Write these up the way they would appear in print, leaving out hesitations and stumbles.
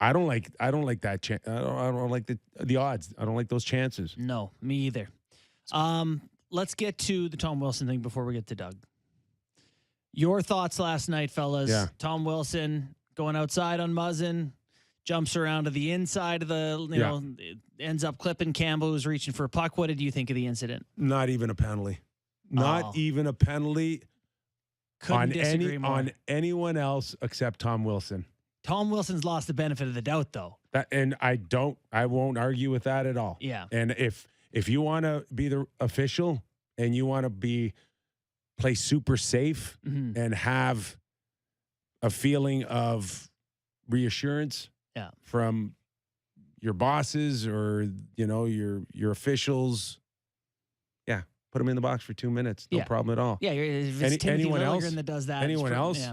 I don't like that. I don't like the odds. I don't like those chances. No, me either. Let's get to the Tom Wilson thing before we get to Doug. Your thoughts last night, fellas. Yeah. Tom Wilson going outside on Muzzin, jumps around to the inside of the, you know, ends up clipping Campbell, who's reaching for a puck. What did you think of the incident? Not even a penalty. Not even a penalty on anyone else except Tom Wilson. Tom Wilson's lost the benefit of the doubt, though. I won't argue with that at all. Yeah. And if you want to be the official and you want to play super safe and have a feeling of reassurance from your bosses or, you know, your officials, put them in the box for 2 minutes. No problem at all. Yeah, if it's Timothy Lilligren that does that. Anyone else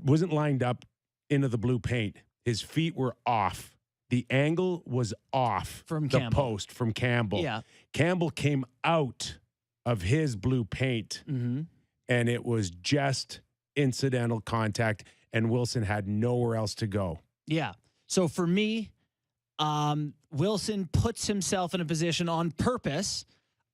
wasn't lined up into the blue paint. His feet were off. The angle was off from the Campbell. Post from Campbell. Yeah. Campbell came out of his blue paint, and it was just incidental contact, and Wilson had nowhere else to go. Yeah. So for me, Wilson puts himself in a position on purpose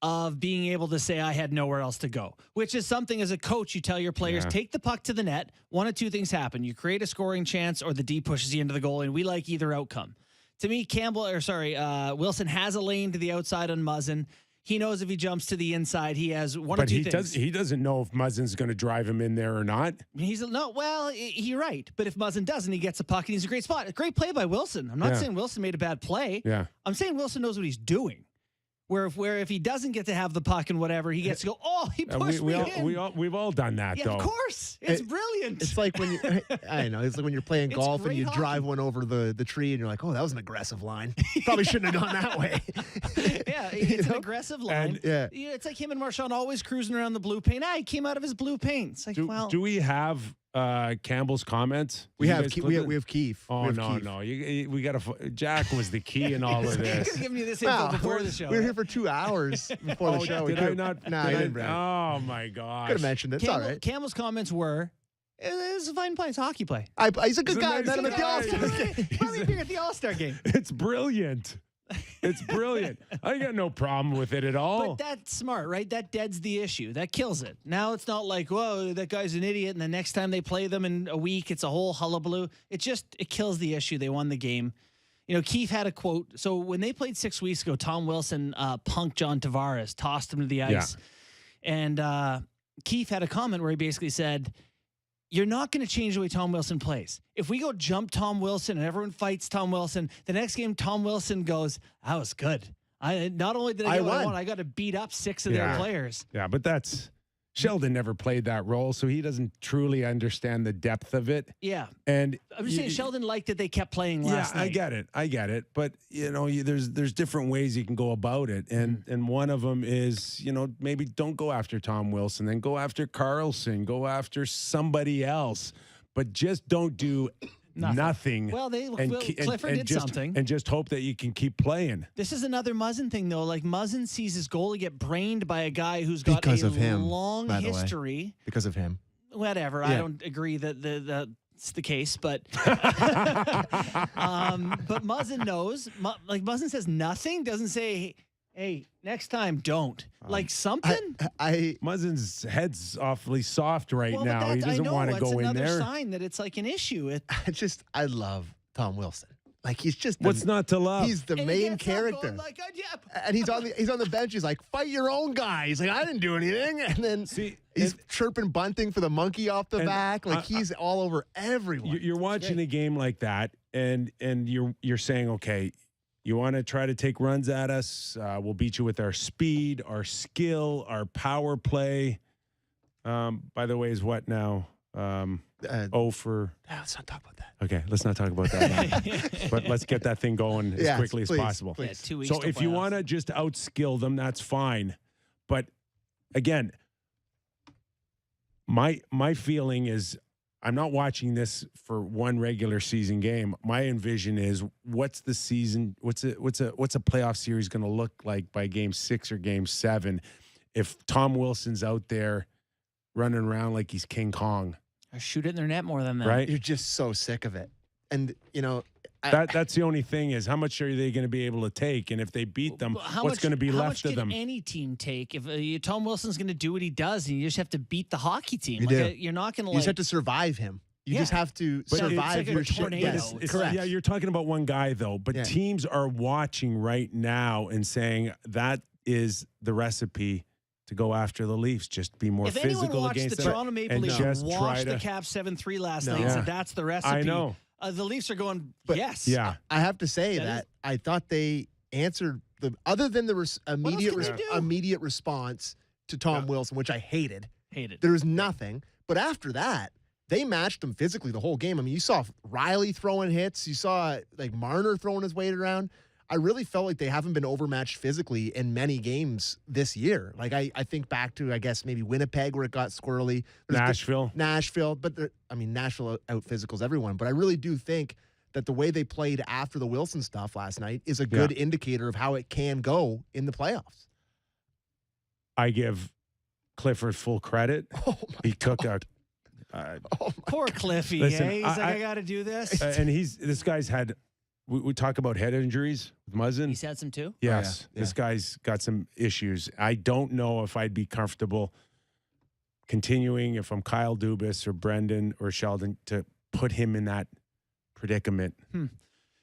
of being able to say, I had nowhere else to go, which is something as a coach, you tell your players, take the puck to the net. One of two things happen. You create a scoring chance or the D pushes you into the goal, and we like either outcome. To me, Wilson has a lane to the outside on Muzzin. He knows if he jumps to the inside, he has one or two things. He doesn't know if Muzzin's going to drive him in there or not. You're right. But if Muzzin doesn't, he gets a puck and he's a great spot. A great play by Wilson. I'm not saying Wilson made a bad play. Yeah. I'm saying Wilson knows what he's doing. Where if he doesn't get to have the puck and whatever, he gets to go, he pushed me in. We've all done that, though. Of course. It's brilliant. It's like when I know. It's like when you're playing golf and you drive one over the tree and you're like, oh, that was an aggressive line. Probably shouldn't have gone that way. It's an aggressive line. It's like him and Marchand always cruising around the blue paint. He came out of his blue paint. It's like, do we have Campbell's comments? We have Keith. Oh, no. We got to. Jack was the key in all of this. I giving you this info before the show. We were here for 2 hours before the show. Did I not? No, I didn't. Oh my gosh! Could have mentioned it. It's all right. Campbell's comments were, "It's a fine play. It's a hockey play. He's a good guy. I met him at the All-Star game. Probably appear at the All-Star game. It's brilliant. It's brilliant. I got no problem with it at all. But that's smart, right? That deads the issue. That kills it. Now it's not like, whoa, that guy's an idiot, and the next time they play them in a week, it's a whole hullabaloo. It kills the issue. They won the game. You know, Keith had a quote. So when they played 6 weeks ago, Tom Wilson punked John Tavares, tossed him to the ice. Yeah. And Keith had a comment where he basically said, you're not going to change the way Tom Wilson plays. If we go jump Tom Wilson and everyone fights Tom Wilson, the next game Tom Wilson goes, that was good. Not only did I get what I want, I got to beat up 6 of their players. Yeah, but Sheldon never played that role, so he doesn't truly understand the depth of it. Yeah. And I'm just saying Sheldon liked that they kept playing last night. I get it. But, there's different ways you can go about it. And one of them is, maybe don't go after Tom Wilson, then go after Carlson, go after somebody else. But just don't do nothing. Well, Clifford did something. And just hope that you can keep playing. This is another Muzzin thing, though. Like, Muzzin sees his goalie get brained by a guy who's got long history. Because of him. Whatever. Yeah. I don't agree that that's the case, but but Muzzin knows. Muzzin says nothing, doesn't say, hey, next time, don't. Like something? Muzzin's head's awfully soft right now. He doesn't want to go in there. It's another sign that it's like an issue. I love Tom Wilson. Like, he's just what's not to love? He's the main character. And he's on the bench. He's like, fight your own guy. He's like, I didn't do anything. And then he's chirping bunting for the monkey off the back. Like, he's all over everyone. You're watching a game like that, and you're saying, okay, you want to try to take runs at us? We'll beat you with our speed, our skill, our power play. By the way, is what now? Let's not talk about that. Okay, let's not talk about that. But let's get that thing going as quickly as possible. Please. Yeah, 2 weeks so if you want to just outskill them, that's fine. But again, my feeling is I'm not watching this for one regular season game. My envision is what's a playoff series going to look like by game 6 or game 7 if Tom Wilson's out there running around like he's King Kong. Or shoot it in their net more than that. Right? You're just so sick of it. And, that's the only thing is how much are they going to be able to take? And if they beat them, what's going to be left of them? How much can any team take? If Tom Wilson's going to do what he does, and you just have to beat the hockey team. You're not going to. You just have to survive him. You just have to survive your tornado. Correct. Yeah, you're talking about one guy though, but teams are watching right now and saying that is the recipe to go after the Leafs. Just be more physical against them. If anyone watched the Toronto Maple Leafs wash the Caps 7-3 last night, so that's the recipe. I know. The Leafs are going, yes. Yeah. I have to say that I thought they answered other than the immediate response to Tom Wilson, which I hated. There was nothing. But after that, they matched them physically the whole game. I mean, you saw Riley throwing hits. You saw Marner throwing his weight around. I really felt like they haven't been overmatched physically in many games this year. Like I think back to, I guess, maybe Winnipeg where it got squirrely. Nashville. But Nashville out physicals everyone. But I really do think that the way they played after the Wilson stuff last night is a good indicator of how it can go in the playoffs. I give Clifford full credit. He took a poor Cliffy. Listen, he's I got to do this. And this guy's had. We talk about head injuries with Muzzin. He's had some too? Yes. This guy's got some issues. I don't know if I'd be comfortable continuing, if I'm Kyle Dubas or Brendan or Sheldon, to put him in that predicament.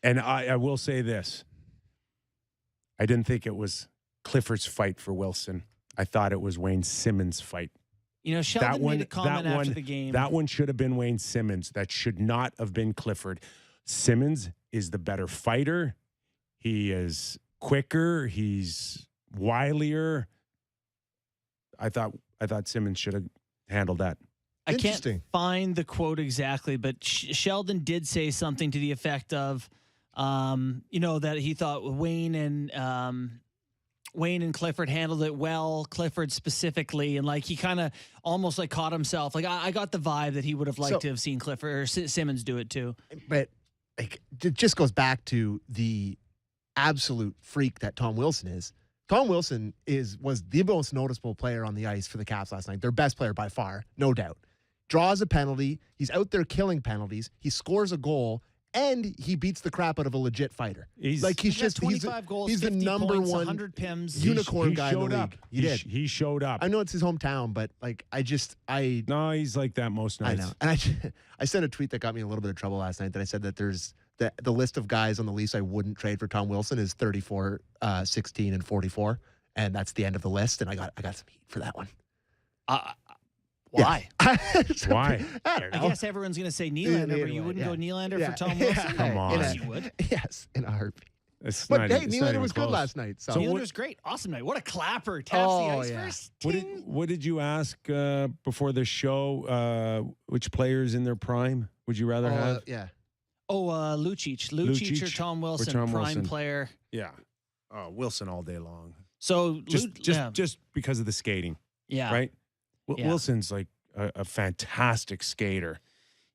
And I will say this. I didn't think it was Clifford's fight for Wilson. I thought it was Wayne Simmons' fight. Sheldon made a comment after the game. That one should have been Wayne Simmons. That should not have been Clifford. Simmons is the better fighter. He is quicker. He's wilier. I thought Simmons should have handled that. I can't find the quote exactly, but Sheldon did say something to the effect of, that he thought Wayne and Clifford handled it well. Clifford specifically, and he kind of almost caught himself. I got the vibe that he would have liked to have seen Clifford or Simmons do it too. But it just goes back to the absolute freak that Tom Wilson is. Tom Wilson was the most noticeable player on the ice for the Caps last night. Their best player by far, no doubt. Draws a penalty. He's out there killing penalties. He scores a goal, and he beats the crap out of a legit fighter. He's 25 goals, he's the number points, 100 PIMS. unicorn guy in the league. He showed up. I know it's his hometown, but no, he's like that most nights. I know. And I sent a tweet that got me in a little bit of trouble last night that I said that there's the list of guys on the Leafs I wouldn't trade for Tom Wilson is 34, 16, and 44, and that's the end of the list. And I got some heat for that one. Why? Why? I don't know. I guess everyone's going to say Nylander, but you wouldn't go Nylander for Tom Wilson? Come on. Yes, you would. Yes, in a heartbeat. But Nylander was good last night. So Nylander was great. Awesome night. What a clapper. Taps the ice first. What did you ask before the show? Which players in their prime would you rather have? Lucic. Lucic or Tom Wilson, prime player. Yeah. Oh, Wilson all day long. So just because of the skating. Yeah. Right? Wilson's like a fantastic skater.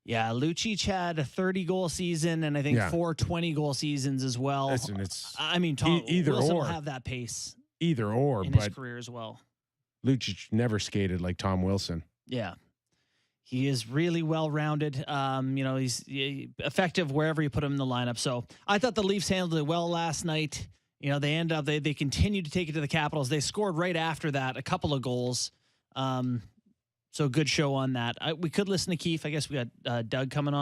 Yeah, Lucic had a 30-goal season, and I think 4 20-goal seasons as well. Listen, Tom Wilson will have that pace. Either or, in his career as well. Lucic never skated like Tom Wilson. Yeah. He is really well-rounded. He's effective wherever you put him in the lineup. So I thought the Leafs handled it well last night. They continued to take it to the Capitals. They scored right after that, a couple of goals. So good show on that. We could listen to Keefe. I guess we got Doug coming on.